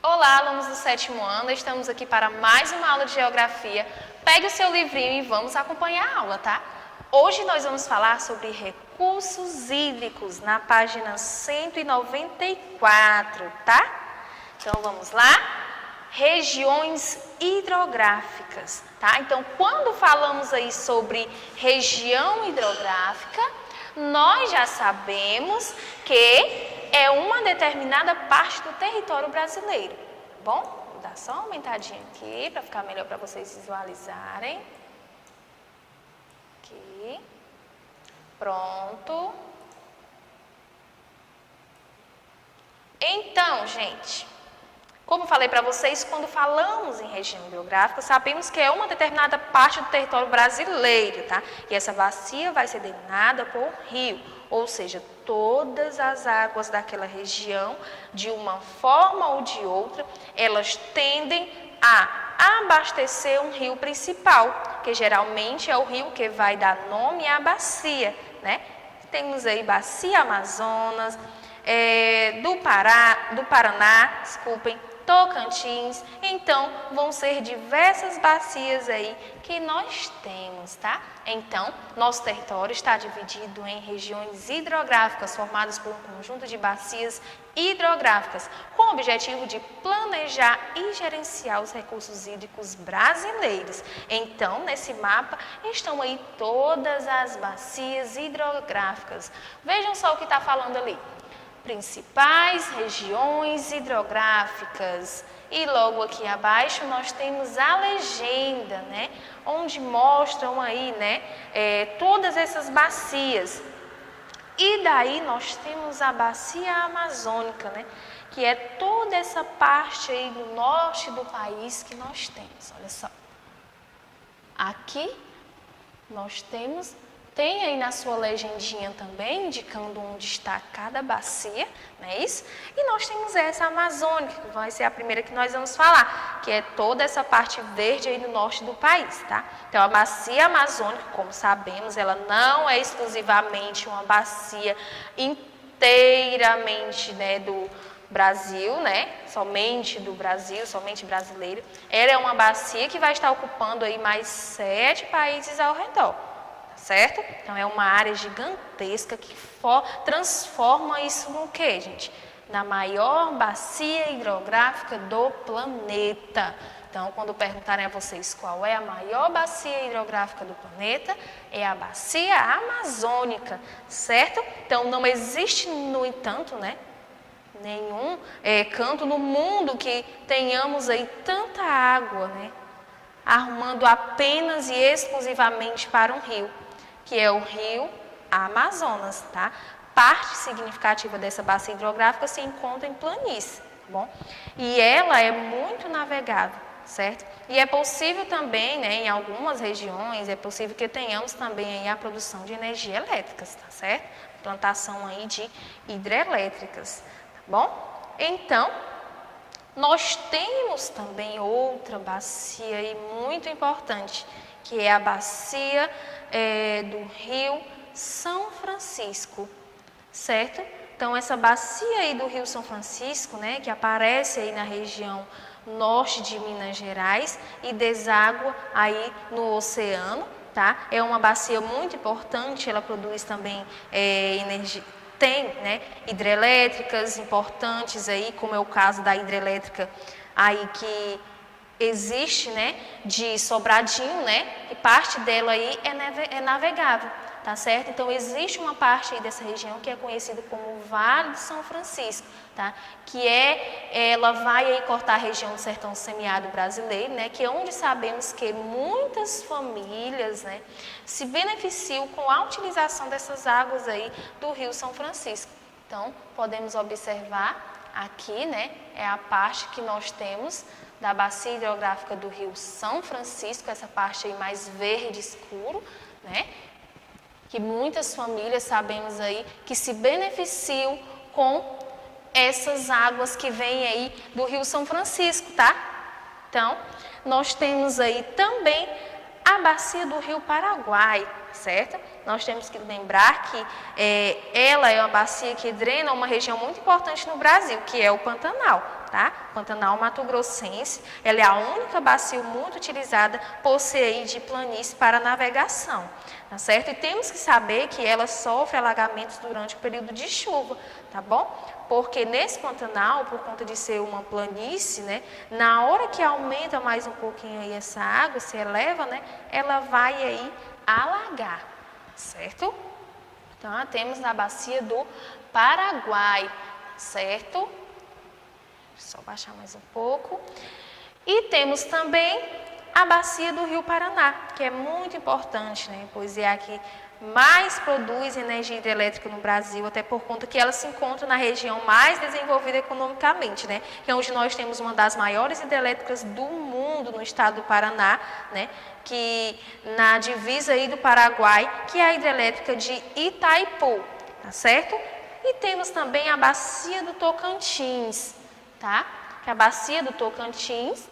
Olá, alunos do 7º ano, estamos aqui para mais uma aula de Geografia. Pegue o seu livrinho e vamos acompanhar a aula, tá? Hoje nós vamos falar sobre recursos hídricos, na página 194, tá? Então vamos lá? Regiões hidrográficas, tá? Então quando falamos aí sobre região hidrográfica, nós já sabemos que é uma determinada parte do território brasileiro, tá bom? Vou dar só uma aumentadinha aqui para ficar melhor para vocês visualizarem. Aqui. Pronto. Então, gente, como falei para vocês, quando falamos em região hidrográfica, sabemos que é uma determinada parte do território brasileiro, tá? E essa bacia vai ser denominada por rio, ou seja, todas as águas daquela região, de uma forma ou de outra, elas tendem a abastecer um rio principal, que geralmente é o rio que vai dar nome à bacia, né? Temos aí bacia Amazonas, do Paraná, Tocantins, então vão ser diversas bacias aí que nós temos, tá? Então, nosso território está dividido em regiões hidrográficas, formadas por um conjunto de bacias hidrográficas, com o objetivo de planejar e gerenciar os recursos hídricos brasileiros. Então, nesse mapa estão aí todas as bacias hidrográficas. Vejam só o que está falando ali. Principais regiões hidrográficas. E logo aqui abaixo nós temos a legenda, né? Onde mostram aí, né? Todas essas bacias. E daí nós temos a bacia amazônica, né? Que é toda essa parte aí do norte do país que nós temos. Olha só. Aqui nós temos... Tem aí na sua legendinha também, indicando onde está cada bacia, não é isso? E nós temos essa amazônica, que vai ser a primeira que nós vamos falar, que é toda essa parte verde aí no norte do país, tá? Então, a bacia amazônica, como sabemos, ela não é exclusivamente uma bacia inteiramente, né, do Brasil, né? Somente do Brasil, somente brasileiro. Ela é uma bacia que vai estar ocupando aí mais 7 países ao redor. Certo? Então, é uma área gigantesca que transforma isso no quê, gente? Na maior bacia hidrográfica do planeta. Então, quando perguntarem a vocês qual é a maior bacia hidrográfica do planeta, é a bacia amazônica, certo? Então, não existe, no entanto, né, nenhum canto no mundo que tenhamos aí tanta água, né, arrumando apenas e exclusivamente para um rio, que é o rio Amazonas, tá? Parte significativa dessa bacia hidrográfica se encontra em planície, tá bom? E ela é muito navegável, certo? E é possível também, né, em algumas regiões, é possível que tenhamos também aí a produção de energia elétrica, tá certo? Plantação aí de hidrelétricas, tá bom? Então, nós temos também outra bacia aí muito importante, que é a bacia do Rio São Francisco, certo? Então, essa bacia aí do Rio São Francisco, né, que aparece aí na região norte de Minas Gerais e deságua aí no oceano, tá? É uma bacia muito importante, ela produz também energia, tem, né, hidrelétricas importantes aí, como é o caso da hidrelétrica aí que existe, né, de Sobradinho, né, e parte dela aí é navegável, tá certo? Então, existe uma parte aí dessa região que é conhecida como Vale do São Francisco, tá? Que ela vai aí cortar a região do sertão semiárido brasileiro, né, que é onde sabemos que muitas famílias, né, se beneficiam com a utilização dessas águas aí do Rio São Francisco. Então, podemos observar aqui, né, é a parte que nós temos da bacia hidrográfica do Rio São Francisco, essa parte aí mais verde escuro, né? Que muitas famílias sabemos aí que se beneficiam com essas águas que vêm aí do Rio São Francisco, tá? Então, nós temos aí também a bacia do Rio Paraguai, certo? Nós temos que lembrar que ela é uma bacia que drena uma região muito importante no Brasil, que é o Pantanal, tá? Pantanal Mato Grossense, ela é a única bacia muito utilizada por ser de planície para navegação, tá certo? E temos que saber que ela sofre alagamentos durante o período de chuva, tá bom? Porque nesse Pantanal, por conta de ser uma planície, né, na hora que aumenta mais um pouquinho aí essa água, se eleva, né, ela vai aí alagar, certo? Então, temos na bacia do Paraguai, certo? Só baixar mais um pouco. E temos também a bacia do Rio Paraná, que é muito importante, né? Pois é a que mais produz energia hidrelétrica no Brasil, até por conta que ela se encontra na região mais desenvolvida economicamente, né? Que é onde nós temos uma das maiores hidrelétricas do mundo no estado do Paraná, né? Que na divisa aí do Paraguai, que é a hidrelétrica de Itaipu, tá certo? E temos também a bacia do Tocantins, tá? Que a bacia do Tocantins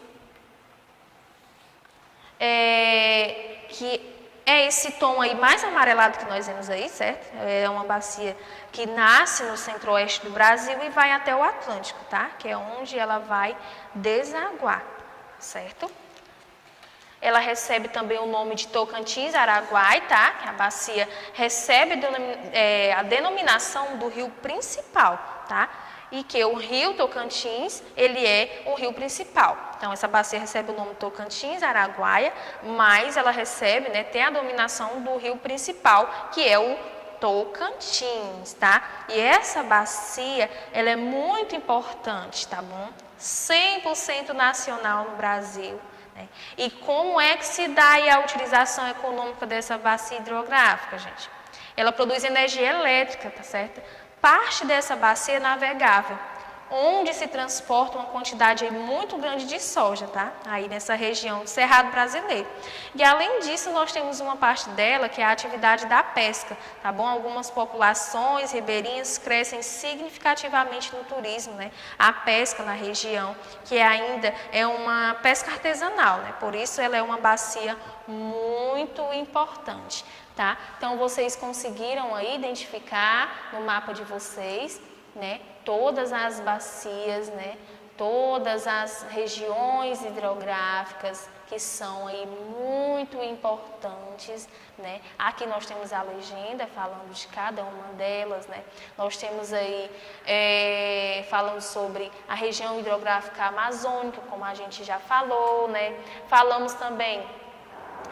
que é esse tom aí mais amarelado que nós vemos aí, certo? É uma bacia que nasce no centro-oeste do Brasil e vai até o Atlântico, tá? Que é onde ela vai desaguar, certo? Ela recebe também o nome de Tocantins Araguai, tá? Que a bacia recebe a denominação do rio principal, tá? E que o rio Tocantins, ele é o rio principal. Então, essa bacia recebe o nome Tocantins Araguaia, mas ela recebe, né, tem a dominação do rio principal, que é o Tocantins, tá? E essa bacia, ela é muito importante, tá bom? 100% nacional no Brasil. Né? E como é que se dá aí a utilização econômica dessa bacia hidrográfica, gente? Ela produz energia elétrica, tá certo? Parte dessa bacia é navegável, onde se transporta uma quantidade muito grande de soja, tá? Aí nessa região do Cerrado brasileiro. E além disso, nós temos uma parte dela que é a atividade da pesca, tá bom? Algumas populações ribeirinhas crescem significativamente no turismo, né? A pesca na região, que ainda é uma pesca artesanal, né? Por isso ela é uma bacia muito importante. Tá? Então, vocês conseguiram aí identificar no mapa de vocês, né, todas as bacias, né, todas as regiões hidrográficas que são aí muito importantes, né? Aqui nós temos a legenda falando de cada uma delas, né? Nós temos aí falando sobre a região hidrográfica amazônica, como a gente já falou, né? Falamos também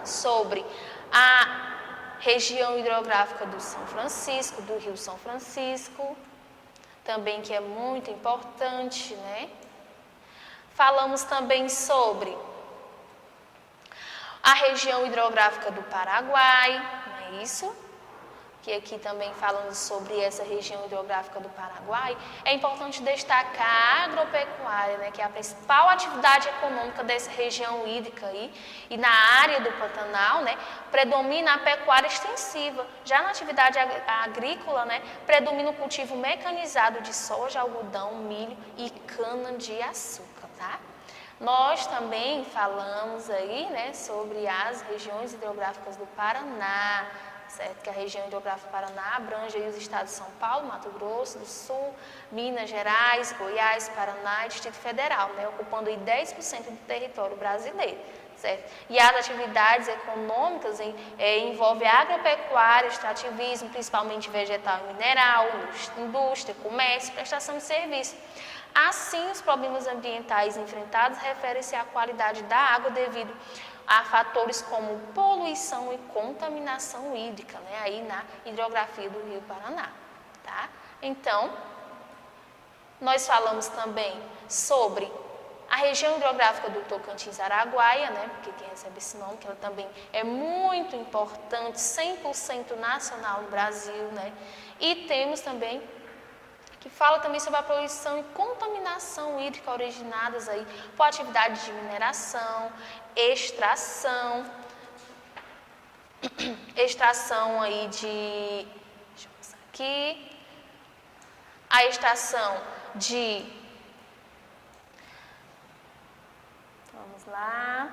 sobre a região hidrográfica do São Francisco, do Rio São Francisco, também que é muito importante, né? Falamos também sobre a região hidrográfica do Paraguai, não é isso? Que aqui também falando sobre essa região hidrográfica do Paraguai, é importante destacar a agropecuária, né, que é a principal atividade econômica dessa região hídrica aí, e na área do Pantanal, né, predomina a pecuária extensiva. Já na atividade agrícola, né, predomina o cultivo mecanizado de soja, algodão, milho e cana-de-açúcar, tá? Nós também falamos aí, né, sobre as regiões hidrográficas do Paraná, certo? Que a região hidrográfica do Paraná abrange aí os estados de São Paulo, Mato Grosso do Sul, Minas Gerais, Goiás, Paraná e Distrito Federal, né? Ocupando aí 10% do território brasileiro, certo? E as atividades econômicas envolvem agropecuária, extrativismo, principalmente vegetal e mineral, indústria, comércio, prestação de serviço. Assim, os problemas ambientais enfrentados referem-se à qualidade da água devido a fatores como poluição e contaminação hídrica, né, aí na hidrografia do Rio Paraná, tá? Então, nós falamos também sobre a região hidrográfica do Tocantins Araguaia, né, porque quem recebe esse nome, que ela também é muito importante, 100% nacional no Brasil, né? E temos também que fala também sobre a poluição e contaminação hídrica originadas aí por atividades de mineração, extração aí de, deixa eu passar aqui, a extração de, vamos lá,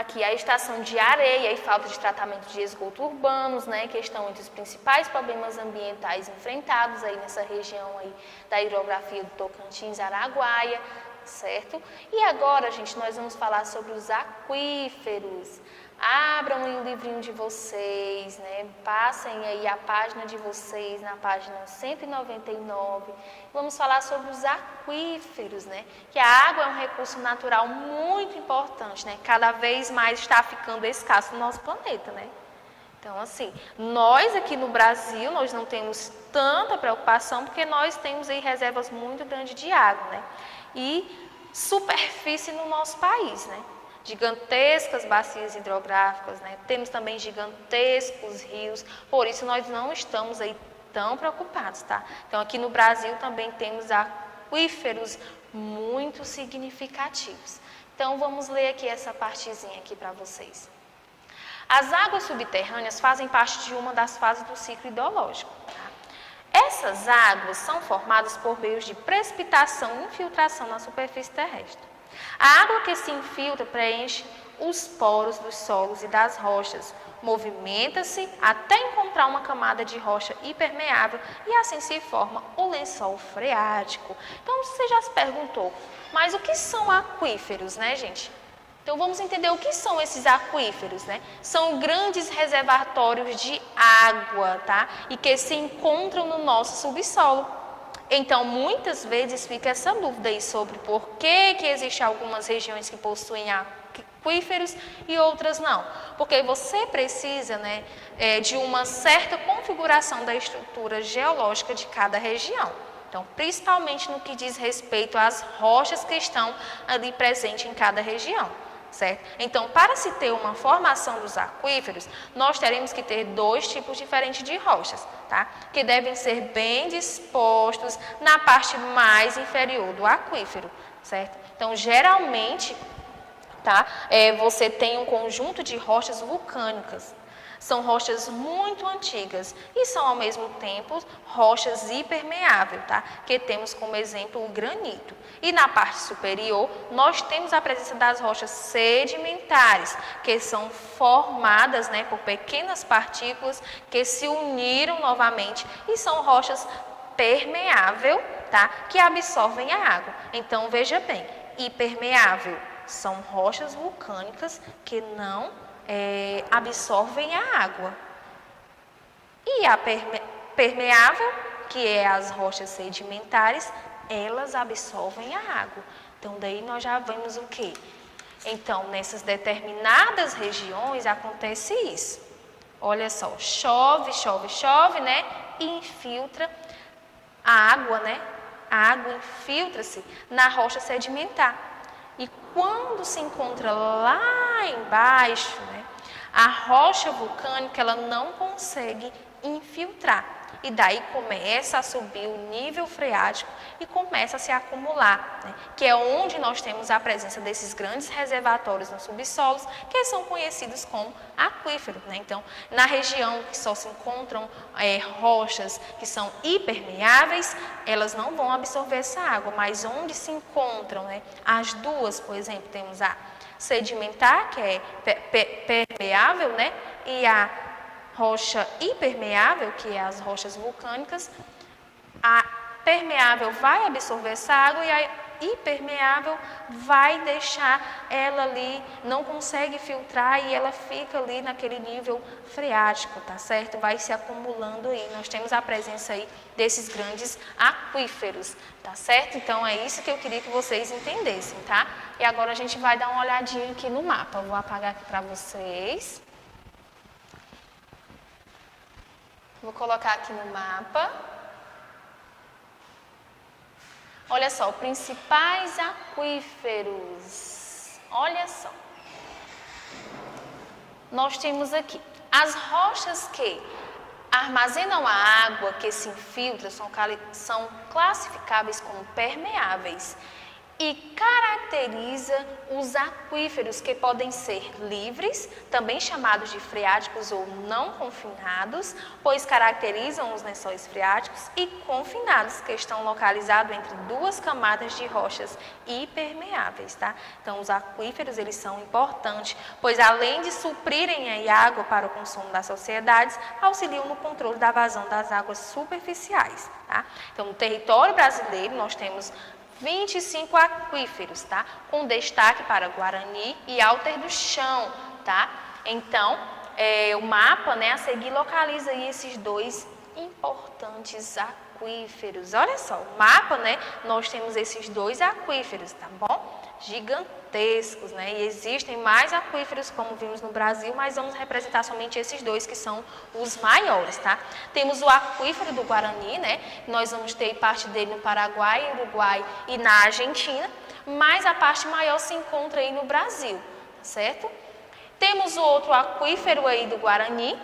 Aqui a estação de areia e falta de tratamento de esgoto urbanos, né, que estão entre os principais problemas ambientais enfrentados aí nessa região aí da hidrografia do Tocantins, Araguaia, certo? E agora, gente, nós vamos falar sobre os aquíferos. Abram aí o livrinho de vocês, né? Passem aí a página de vocês na página 199. Vamos falar sobre os aquíferos, né? Que a água é um recurso natural muito importante, né? Cada vez mais está ficando escasso no nosso planeta, né? Então, assim, nós aqui no Brasil, nós não temos tanta preocupação porque nós temos aí reservas muito grandes de água, né? E superfície no nosso país, né? Gigantescas bacias hidrográficas, né? Temos também gigantescos rios, por isso nós não estamos aí tão preocupados, tá? Então, aqui no Brasil também temos aquíferos muito significativos. Então, vamos ler aqui essa partezinha aqui para vocês. As águas subterrâneas fazem parte de uma das fases do ciclo hidrológico. Tá? Essas águas são formadas por meios de precipitação e infiltração na superfície terrestre. A água que se infiltra preenche os poros dos solos e das rochas, movimenta-se até encontrar uma camada de rocha impermeável e assim se forma o lençol freático. Então, você já se perguntou, mas o que são aquíferos, né, gente? Então, vamos entender o que são esses aquíferos, né? São grandes reservatórios de água, tá? E que se encontram no nosso subsolo. Então, muitas vezes fica essa dúvida aí sobre por que existem algumas regiões que possuem aquíferos e outras não. Porque você precisa, né, de uma certa configuração da estrutura geológica de cada região. Então, principalmente no que diz respeito às rochas que estão ali presentes em cada região. Certo? Então, para se ter uma formação dos aquíferos, nós teremos que ter dois tipos diferentes de rochas, tá? Que devem ser bem dispostos na parte mais inferior do aquífero, certo? Então, geralmente, tá? Você tem um conjunto de rochas vulcânicas. São rochas muito antigas e são, ao mesmo tempo, rochas impermeáveis, tá? Que temos como exemplo o granito. E na parte superior, nós temos a presença das rochas sedimentares, que são formadas, né, por pequenas partículas que se uniram novamente e são rochas permeáveis, tá? Que absorvem a água. Então, veja bem, impermeável são rochas vulcânicas que não absorvem a água. E a permeável, que é as rochas sedimentares, elas absorvem a água. Então, daí nós já vemos o quê? Então, nessas determinadas regiões acontece isso. Olha só, chove, chove, chove, né? E infiltra a água, né? A água infiltra-se na rocha sedimentar. E quando se encontra lá embaixo, né, a rocha vulcânica ela não consegue infiltrar. E daí começa a subir o nível freático e começa a se acumular, né, que é onde nós temos a presença desses grandes reservatórios nos subsolos, que são conhecidos como aquíferos. Né? Então, na região que só se encontram rochas que são impermeáveis, elas não vão absorver essa água, mas onde se encontram, né, as duas, por exemplo, temos a sedimentar, que é permeável, né, e a rocha impermeável, que é as rochas vulcânicas, a permeável vai absorver essa água e a impermeável vai deixar ela ali, não consegue filtrar e ela fica ali naquele nível freático, tá certo? Vai se acumulando aí. Nós temos a presença aí desses grandes aquíferos, tá certo? Então é isso que eu queria que vocês entendessem, tá? E agora a gente vai dar uma olhadinha aqui no mapa. Eu vou apagar aqui para vocês. Vou colocar aqui no mapa. Olha só, principais aquíferos. Olha só. Nós temos aqui as rochas que armazenam a água que se infiltra, são classificáveis como permeáveis. e caracteriza os aquíferos que podem ser livres, também chamados de freáticos ou não confinados, pois caracterizam os lençóis freáticos, e confinados, que estão localizados entre duas camadas de rochas impermeáveis, tá? Então, os aquíferos, eles são importantes, pois além de suprirem aí água para o consumo das sociedades, auxiliam no controle da vazão das águas superficiais, tá? Então, no território brasileiro, nós temos 25 aquíferos, tá? Com destaque para Guarani e Alter do Chão, tá? Então, o mapa, né, a seguir localiza aí esses dois importantes aquíferos. Olha só, o mapa, né, nós temos esses dois aquíferos, tá bom? Gigantescos, né? E existem mais aquíferos, como vimos no Brasil, mas vamos representar somente esses dois que são os maiores, tá? Temos o aquífero do Guarani, né? Nós vamos ter parte dele no Paraguai, Uruguai e na Argentina, mas a parte maior se encontra aí no Brasil, tá certo? Temos o outro aquífero aí do Guarani,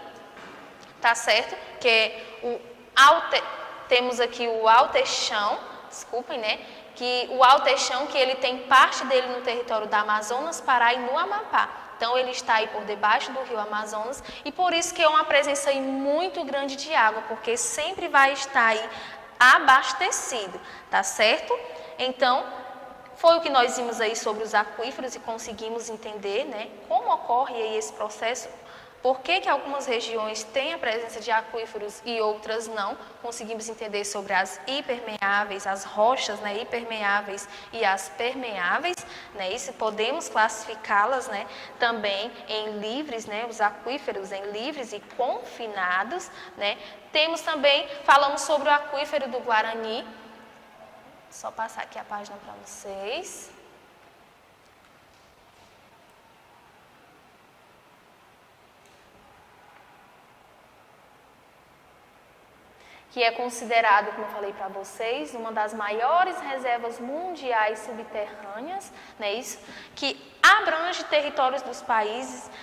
tá certo? Que é temos aqui o Alteixão, desculpem, né? Que o Alteixão, que ele tem parte dele no território da Amazonas, Pará e no Amapá. Então, ele está aí por debaixo do rio Amazonas e por isso que é uma presença aí muito grande de água, porque sempre vai estar aí abastecido, tá certo? Então, foi o que nós vimos aí sobre os aquíferos e conseguimos entender, né, como ocorre aí esse processo. Por que algumas regiões têm a presença de aquíferos e outras não? Conseguimos entender sobre as hipermeáveis, as rochas, né, hipermeáveis e as permeáveis, né? Isso podemos classificá-las, né, também em livres, né, os aquíferos em livres e confinados, né? Temos também, falamos sobre o aquífero do Guarani. Só passar aqui a página para vocês. Que é considerado, como eu falei para vocês, uma das maiores reservas mundiais subterrâneas, né, isso, que abrange territórios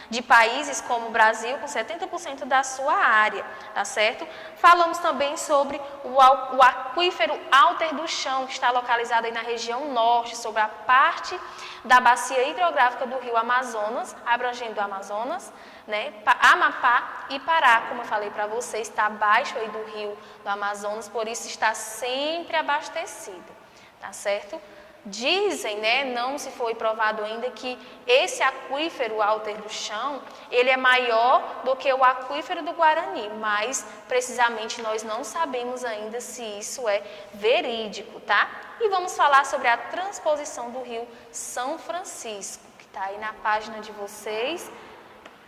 de países como o Brasil, com 70% da sua área, tá certo? Falamos também sobre o aquífero Alter do Chão, que está localizado aí na região norte, sobre a parte da bacia hidrográfica do rio Amazonas, abrangendo o Amazonas, né, Amapá e Pará, como eu falei para vocês, está abaixo aí do rio do Amazonas, por isso está sempre abastecido, tá certo? Dizem, né, não se foi provado ainda, que esse aquífero Alter do Chão, ele é maior do que o aquífero do Guarani, mas precisamente nós não sabemos ainda se isso é verídico, tá? E vamos falar sobre a transposição do rio São Francisco, que está aí na página de vocês,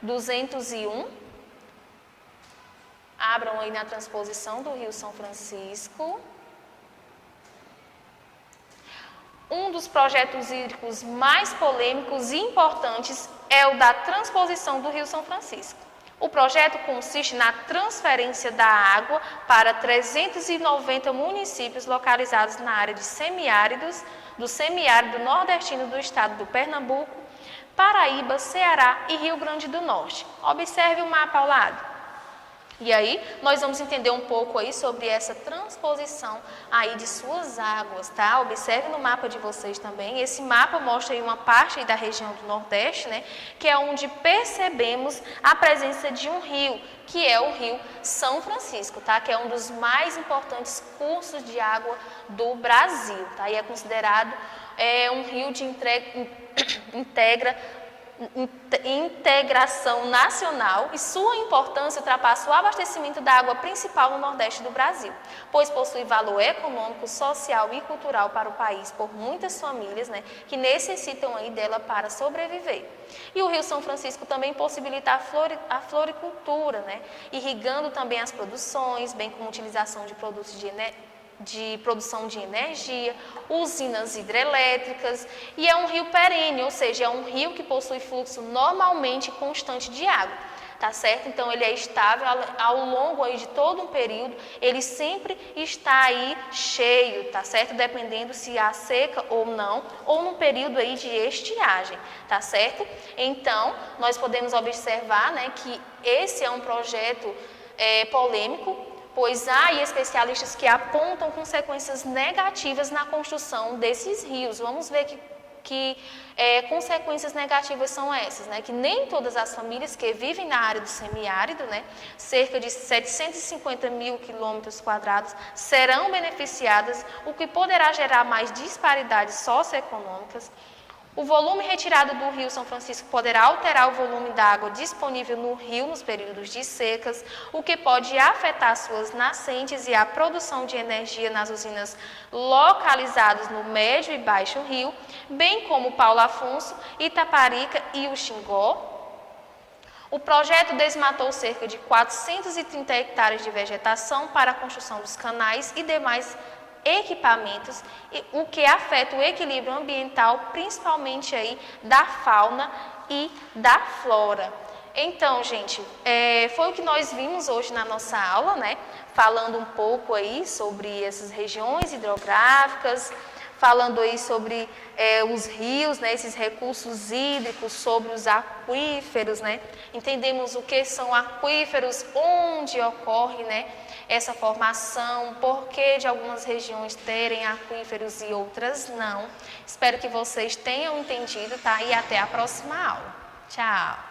201. Abram aí na transposição do rio São Francisco. Um dos projetos hídricos mais polêmicos e importantes é o da transposição do rio São Francisco. O projeto consiste na transferência da água para 390 municípios localizados na área de semiáridos, do semiárido nordestino do estado do Pernambuco, Paraíba, Ceará e Rio Grande do Norte. Observe o mapa ao lado. E aí, nós vamos entender um pouco aí sobre essa transposição aí de suas águas, tá? Observe no mapa de vocês também. Esse mapa mostra aí uma parte aí da região do Nordeste, né? Que é onde percebemos a presença de um rio, que é o rio São Francisco, tá? Que é um dos mais importantes cursos de água do Brasil, tá? E é considerado um rio de integração nacional, e sua importância ultrapassa o abastecimento da água principal no Nordeste do Brasil, pois possui valor econômico, social e cultural para o país por muitas famílias, né, que necessitam aí dela para sobreviver. E o Rio São Francisco também possibilita a floricultura, né, irrigando também as produções, bem como utilização de produtos de produção de energia, usinas hidrelétricas, e é um rio perene, ou seja, é um rio que possui fluxo normalmente constante de água, tá certo? Então, ele é estável ao longo aí de todo um período, ele sempre está aí cheio, tá certo? Dependendo se há seca ou não, ou num período aí de estiagem, tá certo? Então, nós podemos observar, né, que esse é um projeto polêmico, pois há especialistas que apontam consequências negativas na construção desses rios. Vamos ver que consequências negativas são essas, né? Que nem todas as famílias que vivem na área do semiárido, né, cerca de 750 mil quilômetros quadrados, serão beneficiadas, o que poderá gerar mais disparidades socioeconômicas. O volume retirado do Rio São Francisco poderá alterar o volume da água disponível no rio nos períodos de secas, o que pode afetar suas nascentes e a produção de energia nas usinas localizadas no médio e baixo rio, bem como Paulo Afonso, Itaparica e o Xingó. O projeto desmatou cerca de 430 hectares de vegetação para a construção dos canais e demais equipamentos, o que afeta o equilíbrio ambiental, principalmente aí da fauna e da flora. Então, gente, foi o que nós vimos hoje na nossa aula, né? Falando um pouco aí sobre essas regiões hidrográficas, falando aí sobre os rios, né, esses recursos hídricos, sobre os aquíferos, né? Entendemos o que são aquíferos, onde ocorre, né, essa formação, por que de algumas regiões terem aquíferos e outras não. Espero que vocês tenham entendido, tá? E até a próxima aula. Tchau!